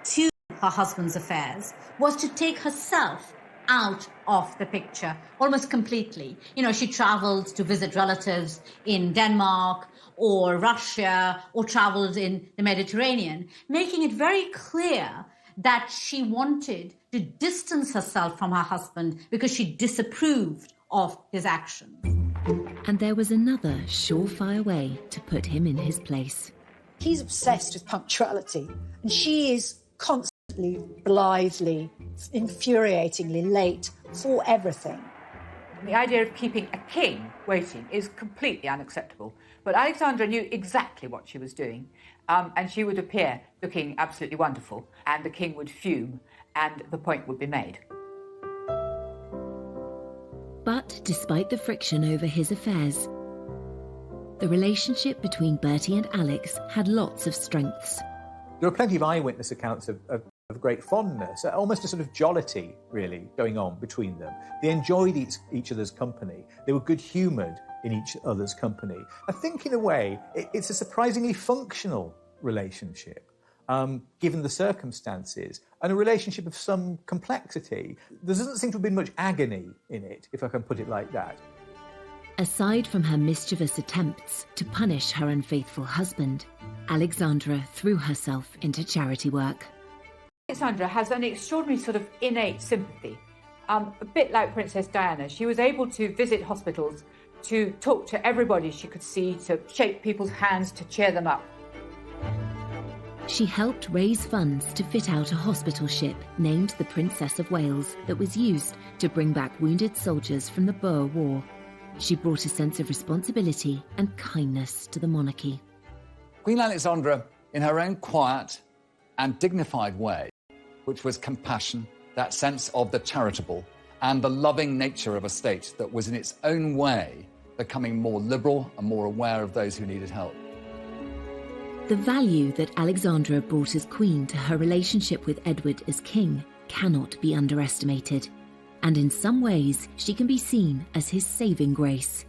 to her husband's affairs was to take herself out of the picture almost completely. You know, she traveled to visit relatives in Denmark or Russia, or traveled in the Mediterranean, making it very clear that she wanted to distance herself from her husband because she disapproved of his actions. And there was another surefire way to put him in his place. He's obsessed with punctuality, and she is constantly, blithely, infuriatingly late for everything. The idea of keeping a king waiting is completely unacceptable. But Alexandra knew exactly what she was doing, and she would appear looking absolutely wonderful, and the king would fume, and the point would be made. But despite the friction over his affairs, the relationship between Bertie and Alex had lots of strengths. There are plenty of eyewitness accounts of great fondness, almost a sort of jollity, really, going on between them. They enjoyed each other's company. They were good-humoured in each other's company. I think, in a way, it's a surprisingly functional relationship, given the circumstances, and a relationship of some complexity. There doesn't seem to have been much agony in it, if I can put it like that. Aside from her mischievous attempts to punish her unfaithful husband, Alexandra threw herself into charity work. Alexandra has an extraordinary sort of innate sympathy. A bit like Princess Diana, she was able to visit hospitals, to talk to everybody she could see, to shake people's hands, to cheer them up. She helped raise funds to fit out a hospital ship named the Princess of Wales that was used to bring back wounded soldiers from the Boer War. She brought a sense of responsibility and kindness to the monarchy. Queen Alexandra, in her own quiet and dignified way, which was compassion, that sense of the charitable, and the loving nature of a state that was in its own way becoming more liberal and more aware of those who needed help. The value that Alexandra brought as queen to her relationship with Edward as king cannot be underestimated, and in some ways she can be seen as his saving grace.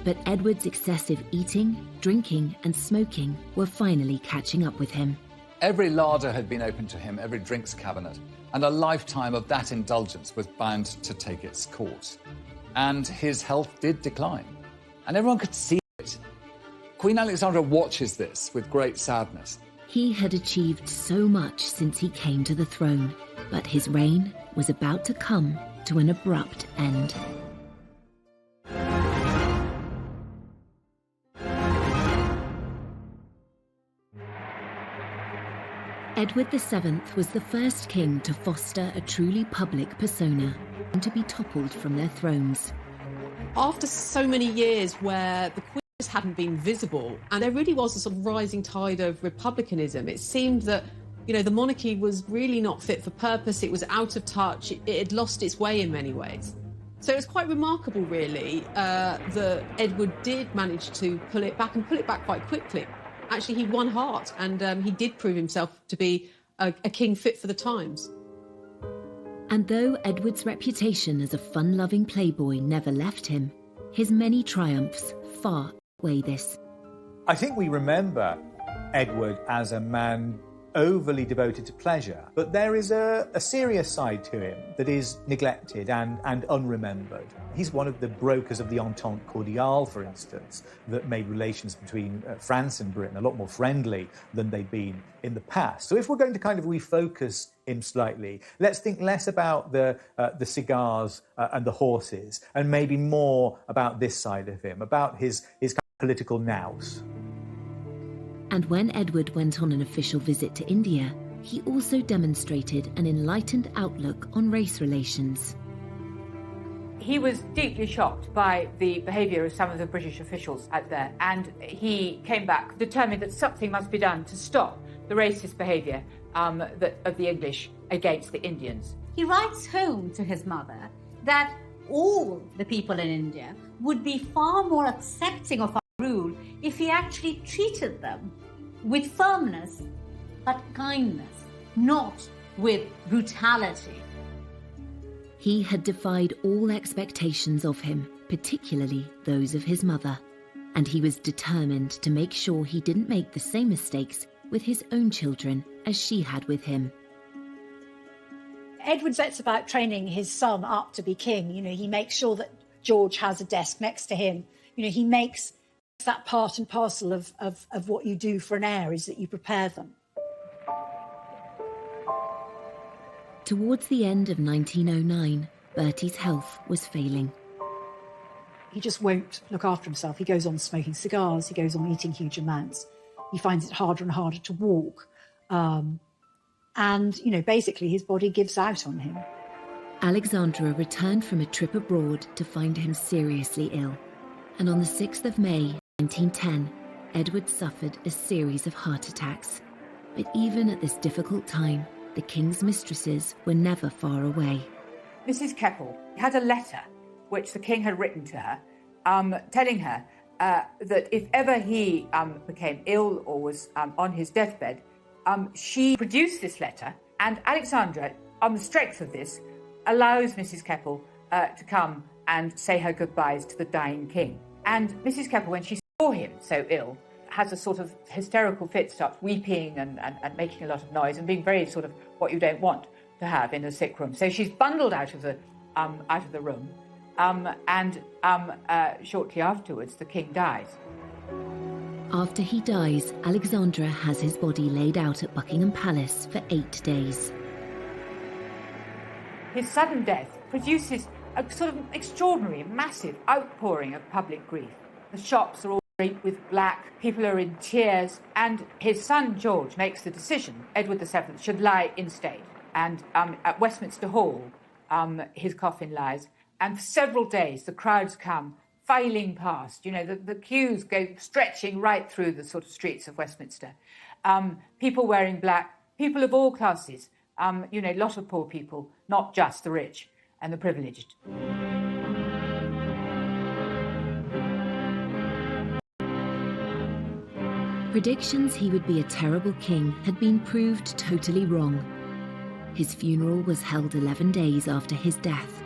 But Edward's excessive eating, drinking and smoking were finally catching up with him. Every larder had been opened to him, every drinks cabinet, and a lifetime of that indulgence was bound to take its course. And his health did decline, and everyone could see it. Queen Alexandra watches this with great sadness. He had achieved so much since he came to the throne, but his reign was about to come to an abrupt end. Edward VII was the first king to foster a truly public persona and to be toppled from their thrones. After so many years where the Queen just hadn't been visible, and there really was a sort of rising tide of republicanism, it seemed that, you know, the monarchy was really not fit for purpose, it was out of touch, it had lost its way in many ways. So it was quite remarkable, really, that Edward did manage to pull it back, and pull it back quite quickly. Actually, he won heart, and he did prove himself to be a king fit for the times. And though Edward's reputation as a fun-loving playboy never left him, his many triumphs far outweigh this. I think we remember Edward as a man overly devoted to pleasure, but there is a serious side to him that is neglected and unremembered. He's one of the brokers of the Entente Cordiale, for instance, that made relations between France and Britain a lot more friendly than they'd been in the past. So if we're going to kind of refocus him slightly, let's think less about the cigars and the horses, and maybe more about this side of him, about his kind of political nous. And when Edward went on an official visit to India, he also demonstrated an enlightened outlook on race relations. He was deeply shocked by the behaviour of some of the British officials out there, and he came back determined that something must be done to stop the racist behaviour of the English against the Indians. He writes home to his mother that all the people in India would be far more accepting of our rule if he actually treated them with firmness but kindness, not with brutality. He had defied all expectations of him, particularly those of his mother, and he was determined to make sure he didn't make the same mistakes with his own children as she had with him. Edward sets about training his son up to be king. You know, he makes sure that George has a desk next to him. You know, he makes that part and parcel of what you do for an heir, is that you prepare them. Towards the end of 1909, Bertie's health was failing. He just won't look after himself. He goes on smoking cigars. He goes on eating huge amounts. He finds it harder and harder to walk. And, you know, basically his body gives out on him. Alexandra returned from a trip abroad to find him seriously ill. And on the 6th of May, 1910, Edward suffered a series of heart attacks. But even at this difficult time, the king's mistresses were never far away. Mrs. Keppel had a letter which the king had written to her, telling her that if ever he became ill or was on his deathbed, she produced this letter, and Alexandra, on the strength of this, allows Mrs. Keppel to come and say her goodbyes to the dying king. And Mrs. Keppel, when she saw him so ill, has a sort of hysterical fit, starts weeping and making a lot of noise and being very sort of what you don't want to have in a sick room. So she's bundled out of the room, and shortly afterwards the king dies. After he dies, Alexandra has his body laid out at Buckingham Palace for 8 days. His sudden death produces a sort of extraordinary, massive outpouring of public grief. The shops are all draped with black, people are in tears, and his son George makes the decision Edward VII should lie in state. And at Westminster Hall, his coffin lies, and for several days the crowds come filing past. You know, the queues go stretching right through the sort of streets of Westminster. People wearing black, people of all classes, you know, a lot of poor people, not just the rich and the privileged. Predictions he would be a terrible king had been proved totally wrong. His funeral was held 11 days after his death,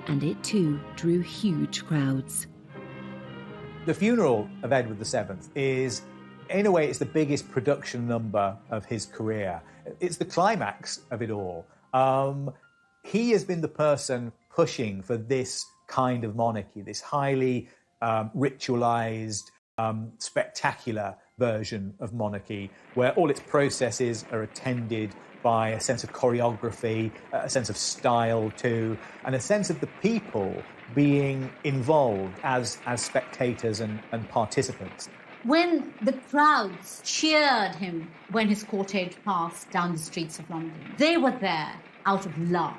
and it too drew huge crowds. The funeral of Edward VII is, in a way, it's the biggest production number of his career. It's the climax of it all. He has been the person pushing for this kind of monarchy, this highly ritualized, spectacular version of monarchy, where all its processes are attended by a sense of choreography, a sense of style too, and a sense of the people being involved as spectators and participants. When the crowds cheered him when his cortege passed down the streets of London, they were there out of love.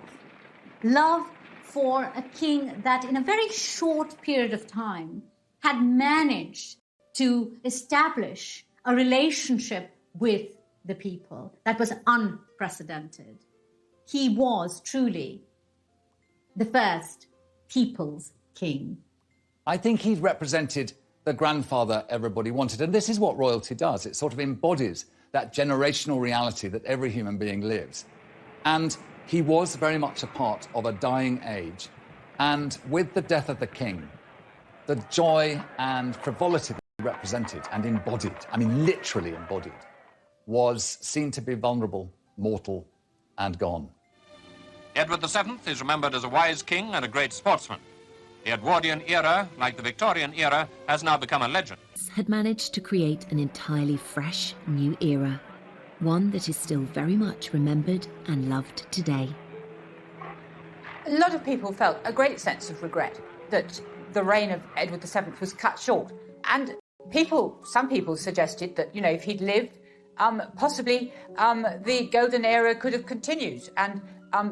Love for a king that in a very short period of time had managed to establish a relationship with the people that was unprecedented. He was truly the first people's king. I think he represented the grandfather everybody wanted, and this is what royalty does. It sort of embodies that generational reality that every human being lives. And he was very much a part of a dying age, and with the death of the king, the joy and frivolity that he represented and embodied, I mean literally embodied, was seen to be vulnerable, mortal, and gone. Edward VII is remembered as a wise king and a great sportsman. The Edwardian era, like the Victorian era, has now become a legend. Had managed to create an entirely fresh new era, one that is still very much remembered and loved today. A lot of people felt a great sense of regret that the reign of Edward VII was cut short. And some people suggested that, you know, if he'd lived, possibly the golden era could have continued. And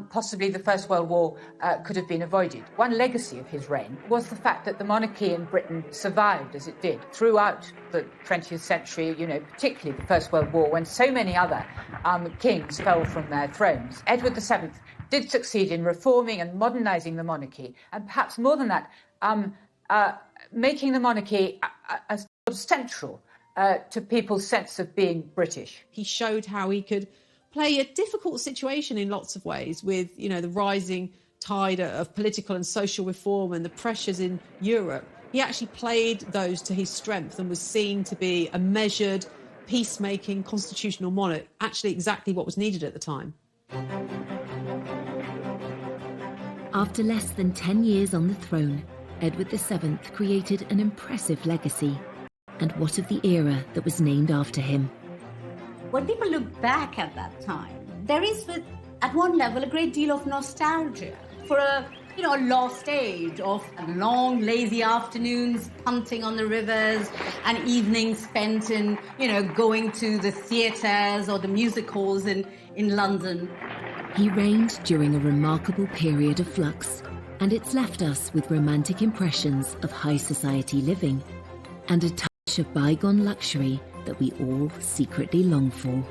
possibly the First World War could have been avoided. One legacy of his reign was the fact that the monarchy in Britain survived as it did throughout the 20th century, particularly the First World War, when so many other kings fell from their thrones. Edward VII did succeed in reforming and modernising the monarchy, and perhaps more than that, making the monarchy a sort of central to people's sense of being British. He showed how he could play a difficult situation in lots of ways with, the rising tide of political and social reform and the pressures in Europe. He actually played those to his strength and was seen to be a measured, peacemaking, constitutional monarch, actually exactly what was needed at the time. After less than 10 years on the throne, Edward VII created an impressive legacy. And what of the era that was named after him? When people look back at that time, there is, at one level, a great deal of nostalgia for a lost age of long, lazy afternoons punting on the rivers and evenings spent in, going to the theatres or the music halls in London. He reigned during a remarkable period of flux, and it's left us with romantic impressions of high society living and a touch of bygone luxury that we all secretly long for.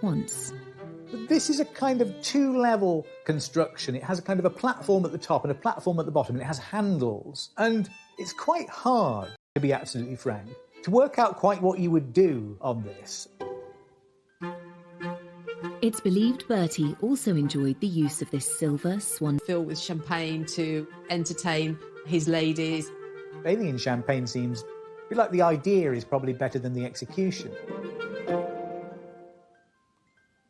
once. This is a kind of two-level construction. It has a kind of a platform at the top and a platform at the bottom, and it has handles. And it's quite hard, to be absolutely frank, to work out quite what you would do on this. It's believed Bertie also enjoyed the use of this silver swan Filled with champagne to entertain his ladies. Bathing in champagne seems a bit like the idea is probably better than the execution.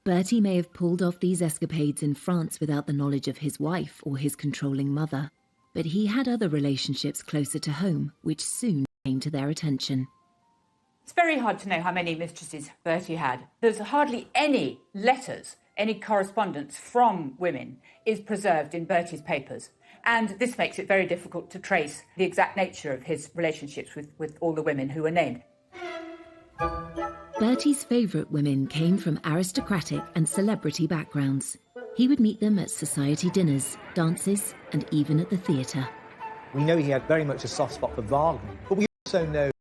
Bertie may have pulled off these escapades in France without the knowledge of his wife or his controlling mother, but he had other relationships closer to home, which soon came to their attention. It's very hard to know how many mistresses Bertie had. There's hardly any letters, any correspondence from women is preserved in Bertie's papers. And this makes it very difficult to trace the exact nature of his relationships with all the women who were named. Bertie's favourite women came from aristocratic and celebrity backgrounds. He would meet them at society dinners, dances, and even at the theatre. We know he had very much a soft spot for Wagner, but we also know